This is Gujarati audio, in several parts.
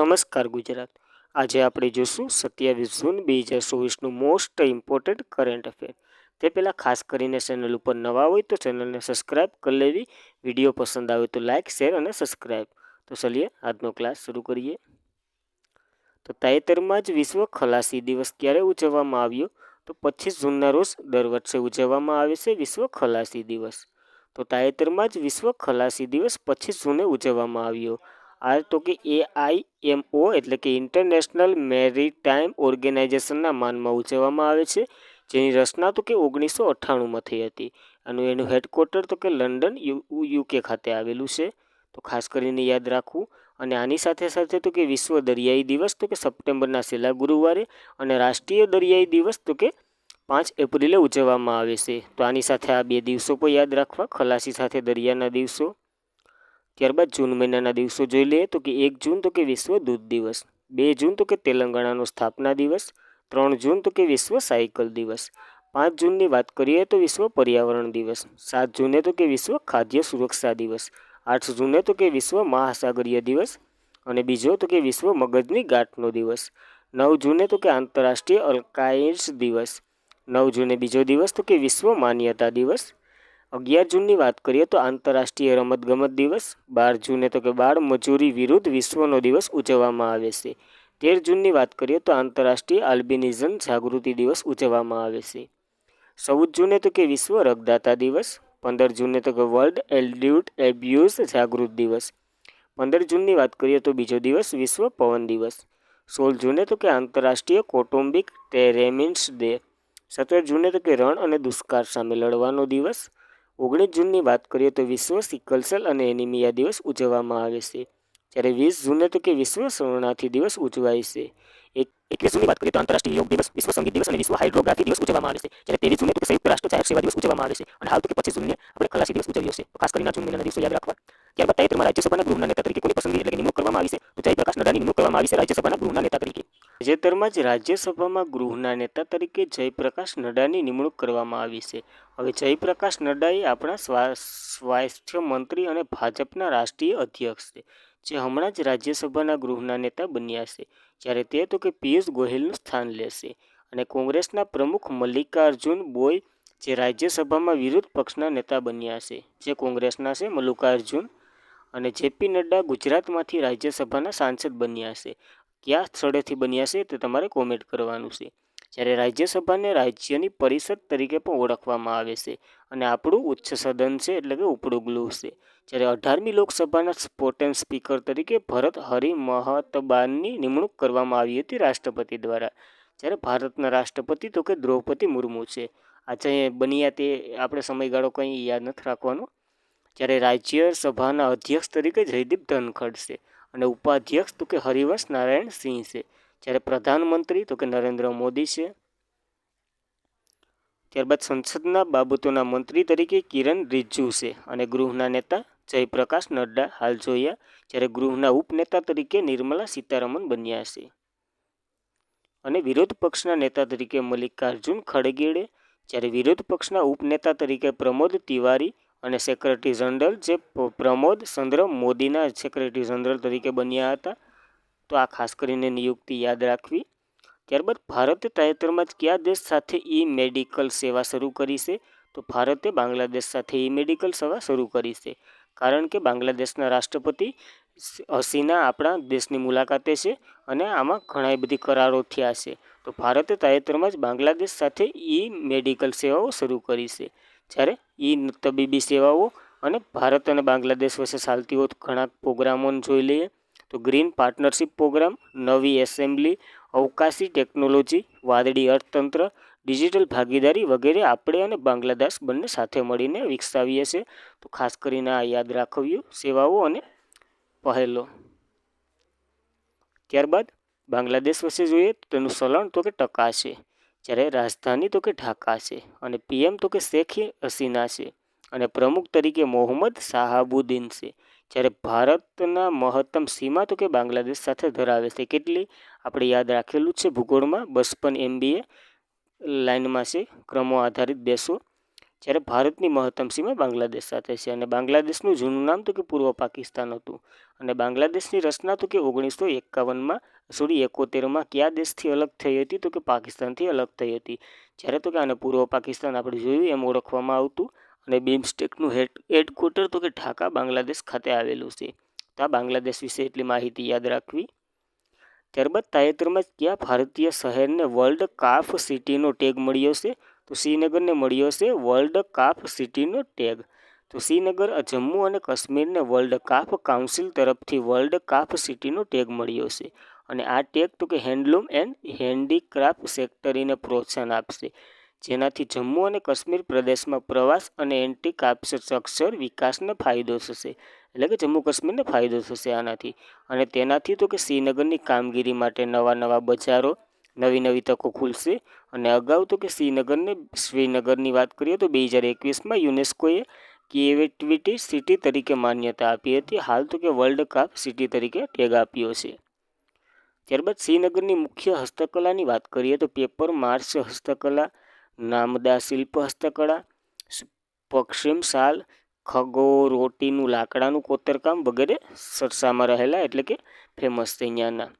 નમસ્કાર ગુજરાત. આજે આપણે જોશું 27 જૂન 2024નું મોસ્ટ ઇમ્પોર્ટન્ટ કરંટ અફેર. તે પહેલાં ખાસ કરીને ચેનલ ઉપર નવા હોય તો ચેનલને સબસ્ક્રાઇબ કરી લેવી. વિડીયો પસંદ આવે તો લાઇક, શેર અને સબસ્ક્રાઇબ. તો ચલીએ આજનો ક્લાસ શરૂ કરીએ. તો તાજેતરમાં જ વિશ્વ ખલાસી દિવસ ક્યારે ઉજવવામાં આવ્યો? તો 25 જૂનના રોજ દર વર્ષે ઉજવવામાં આવે છે વિશ્વ ખલાસી દિવસ. તો તાજેતરમાં જ વિશ્વ ખલાસી દિવસ 25 જૂને ઉજવવામાં આવ્યો. આ તો કે AIMO એટલે કે ઇન્ટરનેશનલ મેરીટાઈમ ઓર્ગેનાઇઝેશનના માનમાં ઉજવવામાં આવે છે, જેની રચના તો કે 1998માં થઈ હતી. એનું હેડક્વાર્ટર તો કે લંડન UK ખાતે આવેલું છે. તો ખાસ કરીને યાદ રાખવું. અને આની સાથે સાથે તો કે વિશ્વ દરિયાઈ દિવસ તો કે સપ્ટેમ્બરના છેલ્લા ગુરુવારે અને રાષ્ટ્રીય દરિયાઈ દિવસ તો કે 5 એપ્રિલે ઉજવવામાં આવે છે. તો આની સાથે આ બે દિવસો પણ યાદ રાખવા, ખલાસી સાથે દરિયાના દિવસો. ત્યારબાદ જૂન મહિનાના દિવસો જોઈ લઈએ તો કે 1 જૂન તો કે વિશ્વ દૂધ દિવસ, 2 જૂન તો કે તેલંગાણાનો સ્થાપના દિવસ, 3 જૂન તો કે વિશ્વ સાયકલ દિવસ, 5 જૂનની વાત કરીએ તો વિશ્વ પર્યાવરણ દિવસ, 7 જૂને તો કે વિશ્વ ખાદ્ય સુરક્ષા દિવસ, 8 જૂને તો કે વિશ્વ મહાસાગરીય દિવસ અને બીજો તો કે વિશ્વ મગજની ગાંઠનો દિવસ, 9 જૂને તો કે આંતરરાષ્ટ્રીય અલ્ઝાઇમર્સ દિવસ, 9 જૂને બીજો દિવસ તો કે વિશ્વ માન્યતા દિવસ, 11 જૂનની વાત કરીએ તો આંતરરાષ્ટ્રીય રમતગમત દિવસ, 12 જૂને તો કે બાળ મજૂરી વિરુદ્ધ વિશ્વનો દિવસ ઉજવવામાં આવે છે, 13 જૂનની વાત કરીએ તો આંતરરાષ્ટ્રીય આલ્બિનિઝમ જાગૃતિ દિવસ ઉજવવામાં આવે છે, 14 જૂને તો કે વિશ્વ રક્તદાતા દિવસ, 15 જૂને તો કે વર્લ્ડ એલ્ડર્ડ એબ્યુઝ જાગૃત દિવસ, 15 જૂનની વાત કરીએ તો બીજો દિવસ વિશ્વ પવન દિવસ, 16 જૂને તો કે આંતરરાષ્ટ્રીય કૌટુંબિક રેમિન્સ ડે, 17 જૂને તો કે રણ અને દુષ્કાળ સામે લડવાનો દિવસ, 19 જૂનની વાત કરીએ તો વિશ્વ સિકલસેલ અને એનિમિયા દિવસ ઉજવવામાં આવે છે, જ્યારે 20 જૂને તો કે વિશ્વ શરણાર્થી દિવસ ઉજવાય છે. 21 જૂનની વાત કરીએ તો આંતરરાષ્ટ્રીય યોગ દિવસ, વિશ્વ સંગીત દિવસ અને વિશ્વ હાઇડ્રોગ્રાફી દિવસ ઉજવવામાં આવે છે, જ્યારે 23 જૂને તો કે સંયુક્ત રાષ્ટ્ર જાહેર સેવા દિવસ ઉજવવામાં આવે છે અને હાલ તો કે 25 જૂને આપણે ખલાસી દિવસ ઉજવ્યો છે. તો ખાસ કરીને જૂન મહિનાના દિવસો યાદ રાખવા. ત્યારબાદ તાજેતરમાં રાજ્યસભાના ગૃહના નેતા તરીકે કોની પસંદગી એટલે કે નિમણૂક કરવામાં આવી છે? તો જયપ્રકાશ નડ્ડાની નિમણૂક કરવામાં આવી છે રાજ્યસભાના ગૃહના નેતા તરીકે. તાજેતરમાં જ રાજ્યસભામાં ગૃહના નેતા તરીકે જયપ્રકાશ નડ્ડાની નિમણૂક કરવામાં આવી છે. હવે જયપ્રકાશ નડ્ડા એ આપણા સ્વાસ્થ્ય મંત્રી અને ભાજપના રાષ્ટ્રીય અધ્યક્ષ છે, જે હમણાં જ રાજ્યસભાના ગૃહના નેતા બન્યા છે, જ્યારે તે તો કે પિયુષ ગોયલનું સ્થાન લેશે. અને કોંગ્રેસના પ્રમુખ મલ્લિકાર્જુન બોય જે રાજ્યસભામાં વિરોધ પક્ષના નેતા બન્યા છે, જે કોંગ્રેસના છે મલ્લિકાર્જુન. અને જેપી નડ્ડા ગુજરાતમાંથી રાજ્યસભાના સાંસદ બન્યા છે. કયા સ્થળેથી બન્યા છે તે તમારે કોમેન્ટ કરવાનું છે. જ્યારે રાજ્યસભાને રાજ્યની પરિષદ તરીકે પણ ઓળખવામાં આવે છે અને આપણું ઉચ્ચ સદન છે એટલે કે ઉપડું ગૃહ છે. જ્યારે 18મી લોકસભાના સ્પોટેન સ્પીકર તરીકે ભરત હરી મહતબાની નિમણૂક કરવામાં આવી હતી રાષ્ટ્રપતિ દ્વારા. જ્યારે ભારતના રાષ્ટ્રપતિ તો કે દ્રૌપદી મુર્મુ છે. આજે બન્યા તે આપણે સમયગાળો કંઈ યાદ નથી રાખવાનો. જ્યારે રાજ્યસભાના અધ્યક્ષ તરીકે જયદીપ ધનખડ છે અને ઉપાધ્યક્ષ તો કે હરિવંશ નારાયણ સિંહ છે. જ્યારે પ્રધાનમંત્રી તો કે નરેન્દ્ર મોદી છે. ત્યારબાદ સંસદના બાબતોના મંત્રી તરીકે કિરણ રિજ્જુ છે અને ગૃહના નેતા જયપ્રકાશ નડ્ડા હાલ જોયા. જ્યારે ગૃહના ઉપનેતા તરીકે નિર્મલા સીતારમણ બન્યા છે અને વિરોધ પક્ષના નેતા તરીકે મલ્લિકાર્જુન ખડગેડે. જ્યારે વિરોધ પક્ષના ઉપનેતા તરીકે પ્રમોદ તિવારી અને સેક્રેટરી જનરલ જે પ્રમોદ ચંદ્ર મોદીના સેક્રેટરી જનરલ તરીકે બન્યા હતા. તો આ ખાસ કરીને નિયુક્તિ યાદ રાખવી. ત્યારબાદ ભારતે તાજેતરમાં જ કયા દેશ સાથે મેડિકલ સેવા શરૂ કરી છે? તો ભારતે બાંગ્લાદેશ સાથે મેડિકલ સેવા શરૂ કરી છે, કારણ કે બાંગ્લાદેશના રાષ્ટ્રપતિ હસીના આપણા દેશની મુલાકાતે છે અને આમાં ઘણા બધી કરારો થયા છે. તો ભારતે તાજેતરમાં જ બાંગ્લાદેશ સાથે મેડિકલ સેવાઓ શરૂ કરી છે. જ્યારે તબીબી સેવાઓ અને ભારત અને બાંગ્લાદેશ વચ્ચે ચાલતી હોય ઘણા પ્રોગ્રામો જોઈ લઈએ તો ગ્રીન પાર્ટનરશિપ પ્રોગ્રામ, નવી એસેમ્બલી, અવકાશી ટેકનોલોજી, વાદળી અર્થતંત્ર, ડિજિટલ ભાગીદારી વગેરે આપણે અને બાંગ્લાદેશ બંને સાથે મળીને વિકસાવીએ છીએ. તો ખાસ કરીને આ યાદ રાખવું સેવાઓ અને પહેલો. ત્યારબાદ બાંગ્લાદેશ વચ્ચે જોઈએ તો તેનું ચલણ તો કે ટકા છે, જ્યારે રાજધાની તો કે ઢાકા છે અને PM તો કે શેખ હસીના છે અને પ્રમુખ તરીકે મોહમ્મદ શાહાબુદ્દીન છે. જ્યારે ભારતના મહત્તમ સીમા તો કે બાંગ્લાદેશ સાથે ધરાવે છે. કેટલી? આપણે યાદ રાખેલું છે ભૂગોળમાં 52 MBA લાઇનમાં છે ક્રમો આધારિત દેશો. જ્યારે ભારતની મહત્તમ સીમા બાંગ્લાદેશ સાથે છે અને બાંગ્લાદેશનું જૂનું નામ તો કે પૂર્વ પાકિસ્તાન હતું અને બાંગ્લાદેશની રચના તો કે 1971માં કયા દેશથી અલગ થઈ હતી તો કે પાકિસ્તાનથી અલગ થઈ હતી. જ્યારે તો કે આને પૂર્વ પાકિસ્તાન આપણે જોયું એમ ઓળખવામાં આવતું અને બિમસ્ટેકનું હેડક્વાર્ટર તો કે ઢાકા બાંગ્લાદેશ ખાતે આવેલું છે. તો આ બાંગ્લાદેશ વિશે એટલી માહિતી યાદ રાખવી. ત્યારબાદ તાજેતરમાં કયા ભારતીય શહેરને વર્લ્ડ કાફ સિટીનો ટેગ મળ્યો છે તો શ્રીનગરને મળ્યો છે વર્લ્ડ કાફ સિટીનો ટેગ. તો શ્રીનગર જમ્મુ અને કાશ્મીરને વર્લ્ડ કાફ કાઉન્સિલ તરફથી વર્લ્ડ કાફ સિટીનો ટેગ મળ્યો છે અને આ ટેગ તો કે હેન્ડલૂમ એન્ડ હેન્ડીક્રાફ્ટ સેક્ટરીને પ્રોત્સાહન આપશે, જેનાથી જમ્મુ અને કાશ્મીર પ્રદેશમાં પ્રવાસ અને ઇન્ફ્રાસ્ટ્રક્ચર વિકાસને ફાયદો થશે. એટલે કે જમ્મુ કાશ્મીરને ફાયદો થશે આનાથી અને તેનાથી તો કે શ્રીનગરની કામગીરી માટે નવા બજારો, નવી તકો ખુલશે. અને અગાઉ તો કે શ્રીનગરની વાત કરીએ તો 2021માં યુનેસ્કોએ ક્રિએટિવિટી સિટી તરીકે માન્યતા આપી હતી. હાલ તો કે વર્લ્ડ કાફ સિટી તરીકે ટેગ આપ્યો છે. ત્યારબાદ શ્રીનગરની મુખ્ય હસ્તકલાની વાત કરીએ તો પેપર માર્ચ હસ્તકલા, નામદા શિલ્પ હસ્તકળા, પશ્ચિમ શાલ, ખગોરોટીનું લાકડાનું કોતરકામ વગેરે સરસામાં રહેલા એટલે કે ફેમસ છે અહીંયાના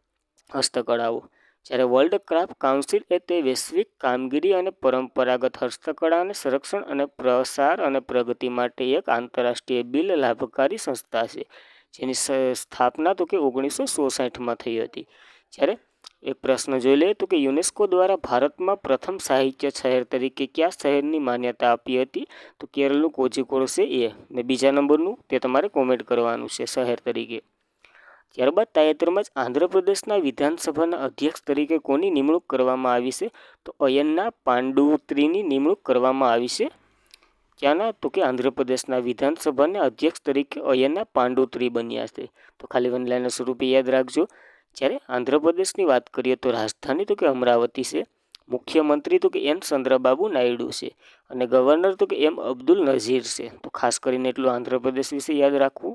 હસ્તકળાઓ. જ્યારે વર્લ્ડ ક્રાફ્ટ કાઉન્સિલ તે વૈશ્વિક કામગીરી અને પરંપરાગત હસ્તકળાને સંરક્ષણ અને પ્રસાર અને પ્રગતિ માટે એક આંતરરાષ્ટ્રીય બિલ લાભકારી સંસ્થા છે, જેની સ્થાપના તો કે 1966માં થઈ હતી. જ્યારે એક પ્રશ્ન જોઈ લઈએ તો કે યુનેસ્કો દ્વારા ભારતમાં પ્રથમ સાહિત્ય શહેર તરીકે કયા શહેરની માન્યતા આપી હતી તો કેરળનું કોઝિકોડ છે એ. ને બીજા નંબરનું તે તમારે કોમેન્ટ કરવાનું છે શહેર તરીકે. ત્યારબાદ તાજેતરમાં જ આંધ્રપ્રદેશના વિધાનસભાના અધ્યક્ષ તરીકે કોની નિમણૂક કરવામાં આવી છે તો અયન્ના પાંડુત્રીની નિમણૂક કરવામાં આવી છે. ક્યાંના તો કે આંધ્રપ્રદેશના વિધાનસભાના અધ્યક્ષ તરીકે અયન્ના પાંડુત્રી બન્યા છે. તો ખાલી વન લાઇનર સ્વરૂપે યાદ રાખજો. જ્યારે આંધ્રપ્રદેશની વાત કરીએ તો રાજધાની તો કે અમરાવતી છે, મુખ્યમંત્રી તો કે એન ચંદ્રબાબુ નાયડુ છે અને ગવર્નર તો કે એમ અબ્દુલ નઝીર છે. તો ખાસ કરીને એટલું આંધ્રપ્રદેશ વિશે યાદ રાખવું.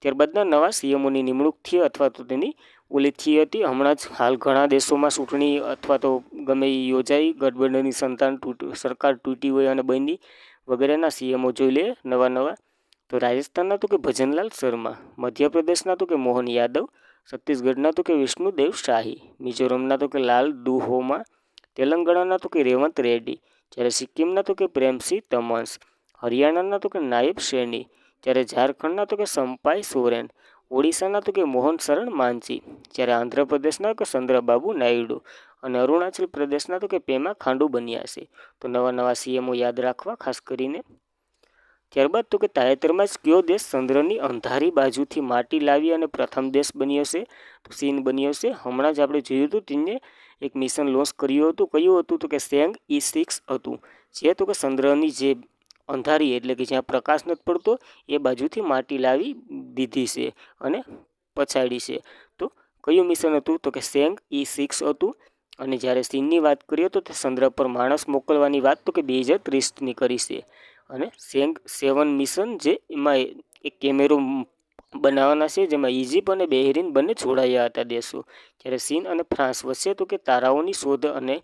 ત્યારબાદના નવા સીએમઓની નિમણૂક થઈ અથવા તો તેની થઈ હતી. હમણાં જ હાલ ઘણા દેશોમાં ચૂંટણી અથવા તો ગમે એ યોજાઈ, ગઠબંધનની સરકાર તૂટી હોય અને બની વગેરેના સીએમઓ જોઈ લે નવા. તો રાજસ્થાનના તો કે ભજનલાલ શર્મા, મધ્યપ્રદેશના તો કે મોહન યાદવ, છત્તીસગઢના તો કે વિષ્ણુદેવ શાહી, મિઝોરમના તો કે લાલ દુહોમા, તેલંગાણાના તો કે રેવંત રેડ્ડી, જ્યારે સિક્કિમના તો કે પ્રેમસિંહ તમસ, હરિયાણાના તો કે નાયબ સૈની, જ્યારે ઝારખંડના તો કે સંપાઈ સોરેન, ઓડિશાના તો કે મોહન શરણ માંઝી, જ્યારે આંધ્રપ્રદેશના તો કે ચંદ્રબાબુ નાયડુ અને અરુણાચલ પ્રદેશના તો કે પેમા ખાંડુ બન્યા છે. તો નવા સીએમઓ યાદ રાખવા ખાસ કરીને. ત્યારબાદ તો કે તાજેતરમાં જ કયો દેશ ચંદ્રની અંધારી બાજુથી માટી લાવી અને પ્રથમ દેશ બન્યો છે તો ચીન બન્યો છે. હમણાં જ આપણે જોયું હતું તેને એક મિશન લોન્ચ કર્યું હતું. કયું હતું તો કે Chang'e-6 હતું, જે તો કે ચંદ્રની જે અંધારી એટલે કે જ્યાં પ્રકાશ નથી પડતો એ બાજુથી માટી લાવી દીધી છે અને પછાડી છે. તો કયું મિશન હતું તો કે Chang'e-6 હતું. અને જ્યારે ચીનની વાત કરીએ તો તે ચંદ્ર પર માણસ મોકલવાની વાત તો કે 2030ની કરી છે. અને Chang'e-7 મિશન જે એમાં એક કેમેરો બનાવવાના છે, જેમાં ઇજિપ્ત અને બહેરીન બંને જોડાયા હતા દેશો. જ્યારે ચીન અને ફ્રાન્સ વચ્ચે તો કે તારાઓની શોધ અને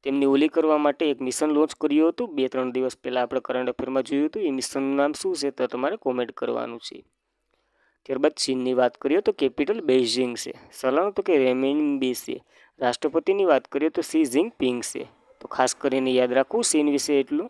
તેમની ઓલી કરવા માટે એક મિશન લોન્ચ કર્યું હતું. 2-3 દિવસ પહેલાં આપણે કરંટ અફેરમાં જોયું હતું. એ મિશનનું નામ શું છે તો તમારે કોમેન્ટ કરવાનું છે. ત્યારબાદ ચીનની વાત કરીએ તો કેપિટલ બેઇજિંગ છે, ચલણ તો કે રેમિનબી છે, રાષ્ટ્રપતિની વાત કરીએ તો શી જિનપિંગ છે. તો ખાસ કરીને યાદ રાખવું ચીન વિશે એટલું.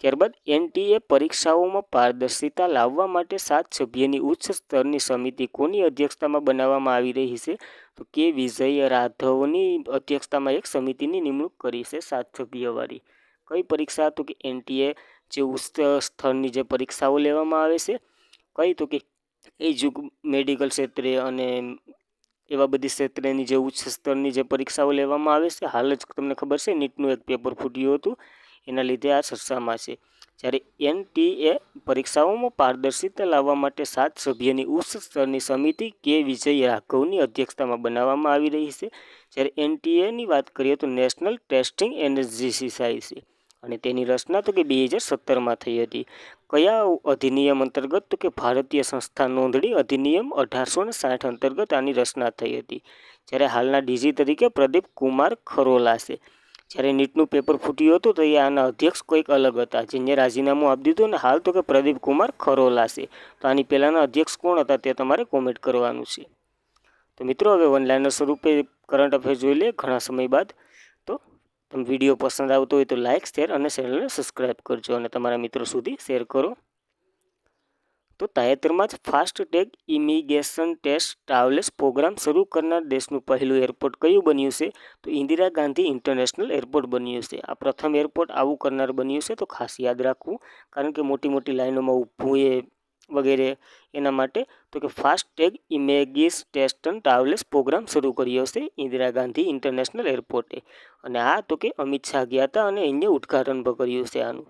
ત્યારબાદ એનટીએ પરીક્ષાઓમાં પારદર્શિતા લાવવા માટે 7 સભ્યની ઉચ્ચ સ્તરની સમિતિ કોની અધ્યક્ષતામાં બનાવવામાં આવી રહી છે તો કે વિજય રાઘવની અધ્યક્ષતામાં એક સમિતિની નિમણૂક કરી છે 7 સભ્યવાળી. કઈ પરીક્ષા તો કે એનટીએ જે ઉચ્ચ સ્તરની જે પરીક્ષાઓ લેવામાં આવે છે, કઈ તો કે મેડિકલ ક્ષેત્રે અને એવા બધી ક્ષેત્રની જે ઉચ્ચ સ્તરની જે પરીક્ષાઓ લેવામાં આવે છે. હાલ જ તમને ખબર છે નીટનું એક પેપર ફૂટ્યું હતું, એના લીધે આ ચર્ચામાં છે. જ્યારે એનટીએ પરીક્ષાઓમાં પારદર્શિતા લાવવા માટે 7 સભ્યની ઉચ્ચ સ્તરની સમિતિ કે વિજય રાઘવની અધ્યક્ષતામાં બનાવવામાં આવી રહી છે. જ્યારે એનટીએની વાત કરીએ તો નેશનલ ટેસ્ટિંગ એજન્સી છે અને તેની રચના તો કે 2017માં થઈ હતી. કયા અધિનિયમ અંતર્ગત તો કે ભારતીય સંસ્થા નોંધણી અધિનિયમ 1860 અંતર્ગત આની રચના થઈ હતી. જ્યારે હાલના ડીજી તરીકે પ્રદીપ કુમાર ખરોલા છે. જ્યારે નીટનું પેપર ફૂટ્યું હતું તો એ આના અધ્યક્ષ કોઈક અલગ હતા, જેને રાજીનામું આપી દીધું અને હાલ તો કે પ્રદીપ કુમાર ખરોલા છે. તો આની પહેલાંના અધ્યક્ષ કોણ હતા તે તમારે કોમેન્ટ કરવાનું છે. તો મિત્રો હવે વનલાઇનર સ્વરૂપે કરંટ અફેર જોઈ લે ઘણા સમય બાદ. તો તમે વિડીયો પસંદ આવતો હોય તો લાઇક, શેર અને ચેનલને સબસ્ક્રાઈબ કરજો અને તમારા મિત્રો સુધી શેર કરો. તો તાજેતરમાં જ fast track immigration trusted travellers programme શરૂ કરનાર દેશનું પહેલું એરપોર્ટ કયું બન્યું છે? તો ઇન્દિરા ગાંધી ઇન્ટરનેશનલ એરપોર્ટ બન્યું છે. આ પ્રથમ એરપોર્ટ આવું કરનાર બન્યું છે. તો ખાસ યાદ રાખવું, કારણ કે મોટી મોટી લાઈનોમાં ઊભું એ વગેરે એના માટે. તો કે fast track immigration travellers programme શરૂ કર્યો છે ઇન્દિરા ગાંધી ઇન્ટરનેશનલ એરપોર્ટે. અને આ તો કે અમિત શાહ ગયા હતા અને એને ઉદ્ઘાટન પણ કર્યું છે આનું.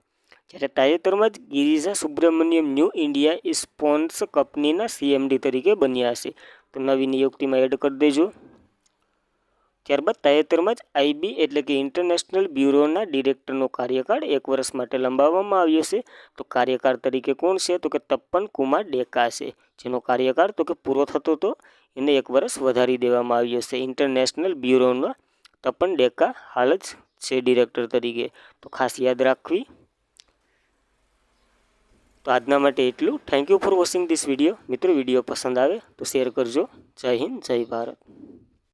જ્યારે તાજેતરમાં જ ગિરિજા સુબ્રમણ્યમ ન્યૂ ઇન્ડિયા સ્પોન્સ કંપનીના CMD તરીકે બન્યા છે. તો નવી નિયુક્તિમાં એડ કરી દેજો. ત્યારબાદ તાજેતરમાં જ IB એટલે કે ઇન્ટરનેશનલ બ્યુરોના ડિરેક્ટરનો કાર્યકાળ 1 વર્ષ માટે લંબાવવામાં આવ્યો છે. તો કાર્યકાળ તરીકે કોણ છે? તો કે તપન કુમાર ડેકા છે, જેનો કાર્યકાળ તો કે પૂરો થતો હતો એને 1 વર્ષ વધારી દેવામાં આવ્યો છે. ઇન્ટરનેશનલ બ્યુરોના તપન ડેકા હાલ જ છે ડિરેક્ટર તરીકે. તો ખાસ યાદ રાખવી. તો આજના માટે એટલું. Thank you for watching this video. મિત્રો વિડીયો પસંદ આવે તો શેર કરજો. જય હિન્દ, જય ભારત.